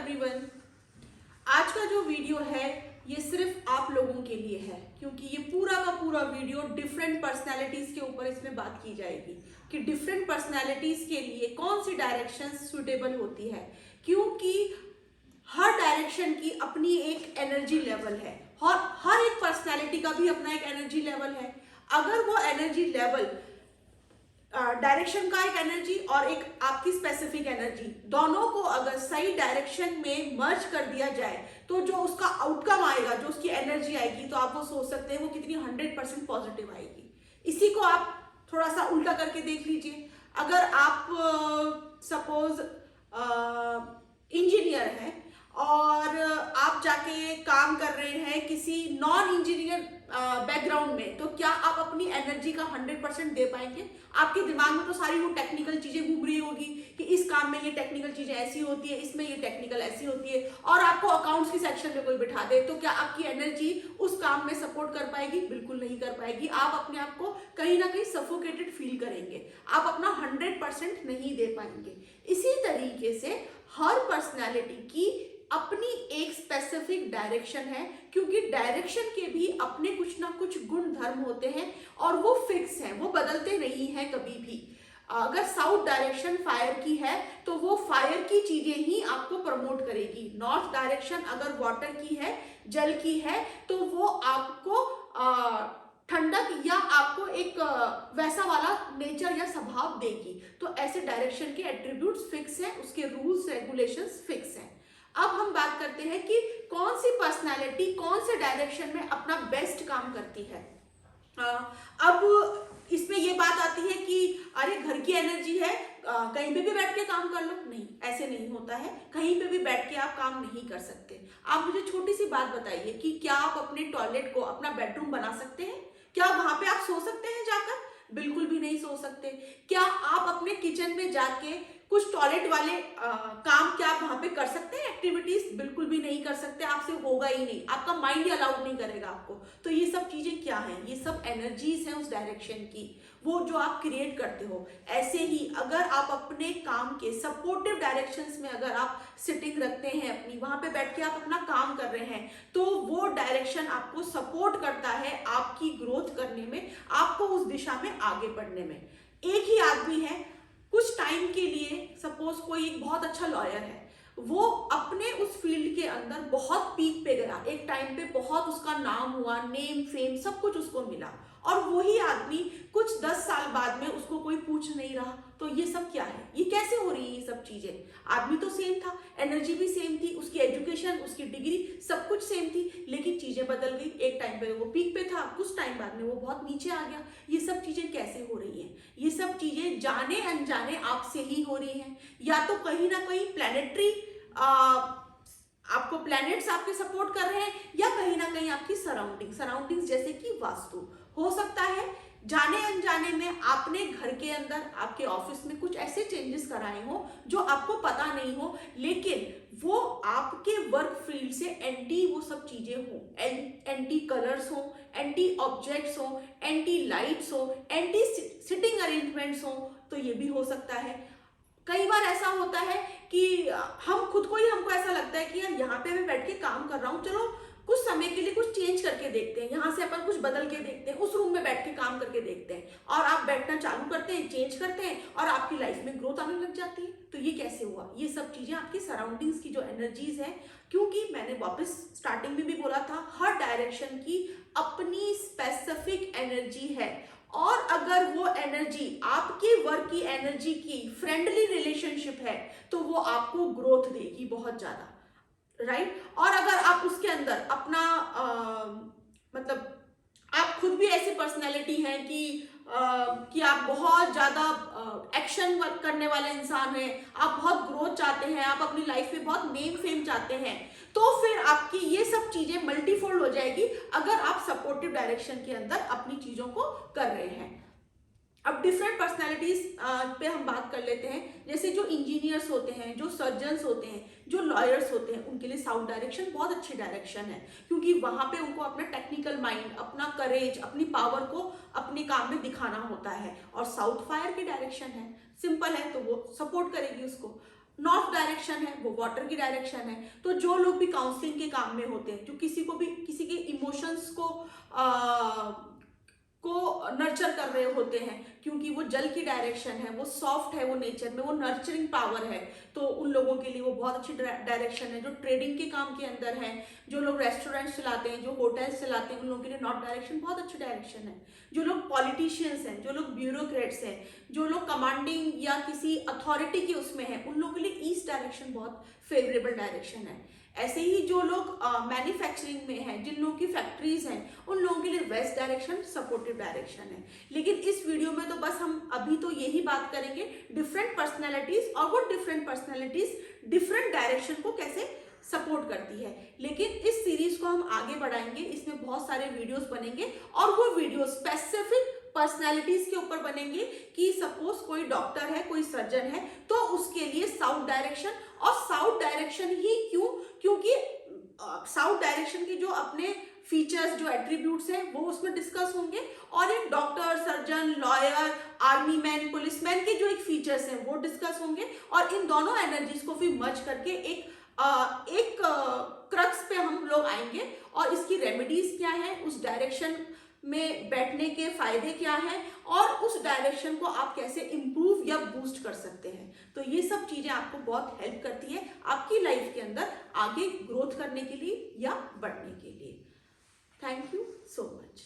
Everyone. आज का जो वीडियो है ये सिर्फ आप लोगों के लिए है, क्योंकि ये पूरा का पूरा वीडियो डिफरेंट पर्सनालिटीज के ऊपर इसमें बात की जाएगी कि डिफरेंट पर्सनालिटीज के लिए कौन सी डायरेक्शन सुटेबल होती है, क्योंकि हर डायरेक्शन की अपनी एक एनर्जी लेवल है और हर एक पर्सनालिटी का भी अपना एक एनर्जी लेवल है। अगर वो एनर्जी लेवल डायरेक्शन का एक एनर्जी और एक आपकी स्पेसिफिक एनर्जी दोनों को अगर सही डायरेक्शन में मर्ज कर दिया जाए तो जो उसका आउटकम आएगा, जो उसकी एनर्जी आएगी, तो आप वो सोच सकते हैं वो कितनी 100% पॉजिटिव आएगी। इसी को आप थोड़ा सा उल्टा करके देख लीजिए। अगर आप सपोज इंजीनियर हैं और आप जाके काम कर रहे हैं किसी नॉन इंजीनियर बैकग्राउंड में, तो क्या आप अपनी एनर्जी का 100% दे पाएंगे? आपके दिमाग में तो सारी वो टेक्निकल चीजें घूम रही होगी कि इस काम में ये टेक्निकल चीजें ऐसी होती है, इसमें ये टेक्निकल ऐसी होती है, और आपको अकाउंट्स की सेक्शन में कोई बिठा दे तो क्या आपकी एनर्जी उस काम में सपोर्ट कर पाएगी? बिल्कुल नहीं कर पाएगी। आप अपने आप को कहीं ना कहीं सफोकेटेड फील करेंगे, आप अपना 100% नहीं दे पाएंगे। इसी तरीके से हर पर्सनैलिटी की अपनी एक स्पेसिफिक डायरेक्शन है, क्योंकि डायरेक्शन के भी अपने कुछ ना कुछ गुण धर्म होते हैं और वो फिक्स हैं, वो बदलते नहीं हैं कभी भी। अगर साउथ डायरेक्शन फायर की है तो वो फायर की चीजें ही आपको प्रमोट करेगी। नॉर्थ डायरेक्शन अगर वाटर की है, जल की है, तो वो आपको ठंडक या आपको एक वैसा वाला नेचर या स्वभाव देगी। तो ऐसे डायरेक्शन के एट्रीब्यूट्स फिक्स हैं, उसके रूल्स रेगुलेशंस फिक्स हैं। अब हम बात करते हैं कि कौन सी पर्सनालिटी कौन से डायरेक्शन में अपना बेस्ट काम करती है। अब इसमें ये बात आती है कि अरे घर की एनर्जी है, कहीं पे भी बैठ के काम कर लो। नहीं, ऐसे नहीं होता है। कहीं पे भी बैठ के आप काम नहीं कर सकते। आप मुझे छोटी सी बात बताइए कि क्या आप अपने टॉयलेट को अपना बेडरूम बना सकते हैं? क्या वहां पे आप सो सकते हैं जाकर? बिल्कुल भी नहीं सो सकते। क्या आप अपने किचन में जाके कुछ टॉयलेट वाले काम क्या आप वहां पे कर सकते हैं? एक्टिविटीज बिल्कुल भी नहीं कर सकते, आपसे होगा ही नहीं, आपका माइंड ही अलाउड नहीं करेगा आपको। तो ये सब चीजें क्या हैं? ये सब एनर्जीज हैं उस डायरेक्शन की, वो जो आप क्रिएट करते हो। ऐसे ही अगर आप अपने काम के सपोर्टिव डायरेक्शंस में अगर आप सिटिंग रखते हैं अपनी, वहां पे बैठ के आप अपना काम कर रहे हैं, तो वो डायरेक्शन आपको सपोर्ट करता है आपकी ग्रोथ करने में, आपको उस दिशा में आगे बढ़ने में। एक ही आदमी है, कुछ टाइम के लिए सपोज कोई एक बहुत अच्छा लॉयर है, वो अपने उस फील्ड के अंदर बहुत पीक पे गया, एक टाइम पे बहुत उसका नाम हुआ, नेम फेम सब कुछ उसको मिला, और वही आदमी कुछ 10 साल बाद में उसको कोई पूछ नहीं रहा। तो ये सब क्या है? ये कैसे हो रही है ये सब चीजें? आदमी तो सेम था, एनर्जी भी सेम थी, उसकी एजुकेशन, उसकी डिग्री सब कुछ सेम थी, लेकिन चीजें बदल गई। एक टाइम पे वो पीक पे था, कुछ टाइम बाद में वो बहुत नीचे आ गया। ये सब चीजें कैसे हो रही हैं? ये सब चीजें जाने अनजाने आपसे ही हो रही हैं, या तो कहीं ना कहीं प्लैनेटरी आपको प्लैनेट्स आपके सपोर्ट कर रहे हैं, या कहीं ना कहीं आपकी सराउंडिंग्स जैसे कि वास्तु। हो सकता है जाने अनजाने में आपने घर के अंदर, आपके ऑफिस में कुछ ऐसे चेंजेस कराए हो जो आपको पता नहीं हो, लेकिन वो आपके वर्क फील्ड से एंटी वो सब चीजें हो, एंटी कलर्स हो, एंटी ऑब्जेक्ट्स हो, एंटी लाइट्स हो, एंटी सिटिंग अरेंजमेंट्स हो। तो ये भी हो सकता है। कई बार ऐसा होता है कि हम खुद को ही, हमको ऐसा लगता है कि यार यहाँ पे मैं बैठ के काम कर रहा हूँ, चलो कुछ समय के लिए कुछ चेंज करके देखते हैं, यहाँ से अपन कुछ बदल के देखते हैं, उस रूम में बैठ के काम करके देखते हैं, और आप बैठना चालू करते हैं, चेंज करते हैं, और आपकी लाइफ में ग्रोथ आने लग जाती है। तो ये कैसे हुआ? ये सब चीजें आपकी सराउंडिंग्स की जो एनर्जीज है, क्योंकि मैंने वापस स्टार्टिंग में भी बोला था, हर डायरेक्शन की अपनी स्पेसिफिक एनर्जी है, और अगर वो एनर्जी आपकी वर्क की एनर्जी की फ्रेंडली रिलेशनशिप है तो वो आपको ग्रोथ देगी बहुत ज्यादा, राइट? और अगर आप उसके अंदर अपना मतलब आप खुद भी ऐसी पर्सनैलिटी हैं कि आप बहुत ज्यादा एक्शन वर्क करने वाले इंसान हैं, आप बहुत ग्रोथ चाहते हैं, आप अपनी लाइफ में बहुत नेम फेम चाहते हैं, तो फिर आपकी ये सब चीजें मल्टीफोल्ड हो जाएगी अगर आप सपोर्टिव डायरेक्शन के अंदर अपनी चीजों को कर रहे हैं। अब डिफरेंट पर्सनालिटीज पे हम बात कर लेते हैं। जैसे जो इंजीनियर्स होते हैं, जो सर्जन्स होते हैं, जो लॉयर्स होते हैं, उनके लिए साउथ डायरेक्शन बहुत अच्छी डायरेक्शन है, क्योंकि वहां पे उनको अपना टेक्निकल माइंड, अपना करेज, अपनी पावर को अपने काम में दिखाना होता है। और साउथ फायर की डायरेक्शन है, सिंपल है, तो वो सपोर्ट करेगी उसको। नॉर्थ डायरेक्शन है वो वाटर की डायरेक्शन है। तो जो लोग भी काउंसलिंग के काम में होते हैं, जो किसी को भी किसी के इमोशंस को नर्चर कर रहे होते हैं, क्योंकि वो जल की डायरेक्शन है, वो सॉफ्ट है, वो नेचर में वो नर्चरिंग पावर है, तो उन लोगों के लिए वो बहुत अच्छी डायरेक्शन है। जो ट्रेडिंग के काम के अंदर है, जो लोग रेस्टोरेंट्स चलाते हैं, जो होटल्स चलाते हैं, उन लोगों के लिए नॉर्थ डायरेक्शन बहुत अच्छी डायरेक्शन है। जो लोग पॉलिटिशियंस हैं, जो लोग ब्यूरोक्रेट्स हैं, जो लोग कमांडिंग या किसी अथॉरिटी के उसमें है, उन लोगों के लिए ईस्ट डायरेक्शन बहुत फेवरेबल डायरेक्शन है। ऐसे ही जो लोग मैन्युफैक्चरिंग में हैं, जिन लोगों की फैक्ट्रीज हैं, उन लोगों के लिए वेस्ट डायरेक्शन सपोर्टिव डायरेक्शन है। लेकिन इस वीडियो में तो बस हम अभी तो यही बात करेंगे डिफरेंट पर्सनैलिटीज, और वो डिफरेंट पर्सनैलिटीज डिफरेंट डायरेक्शन को कैसे सपोर्ट करती है। लेकिन इस सीरीज को हम आगे बढ़ाएंगे, इसमें बहुत सारे वीडियोस बनेंगे, और वो वीडियो स्पेसिफिक पर्सनालिटीज के ऊपर बनेंगे कि सपोज कोई डॉक्टर है, कोई सर्जन है, तो उसके लिए साउथ डायरेक्शन, और साउथ डायरेक्शन ही क्यों, क्योंकि साउथ डायरेक्शन के जो अपने फीचर्स, जो एट्रीब्यूट्स हैं, वो उसमें डिस्कस होंगे, और एक doctor, surgeon, lawyer, army man, police man के जो एक फीचर्स हैं वो डिस्कस होंगे, और इन दोनों एनर्जीज को फिर मर्ज करके एक क्रक्स पे हम लोग आएंगे, और इसकी रेमेडीज क्या है, उस डायरेक्शन में बैठने के फायदे क्या हैं, और उस डायरेक्शन को आप कैसे इंप्रूव या बूस्ट कर सकते हैं। तो ये सब चीजें आपको बहुत हेल्प करती है आपकी लाइफ के अंदर आगे ग्रोथ करने के लिए या बढ़ने के लिए। Thank you so much.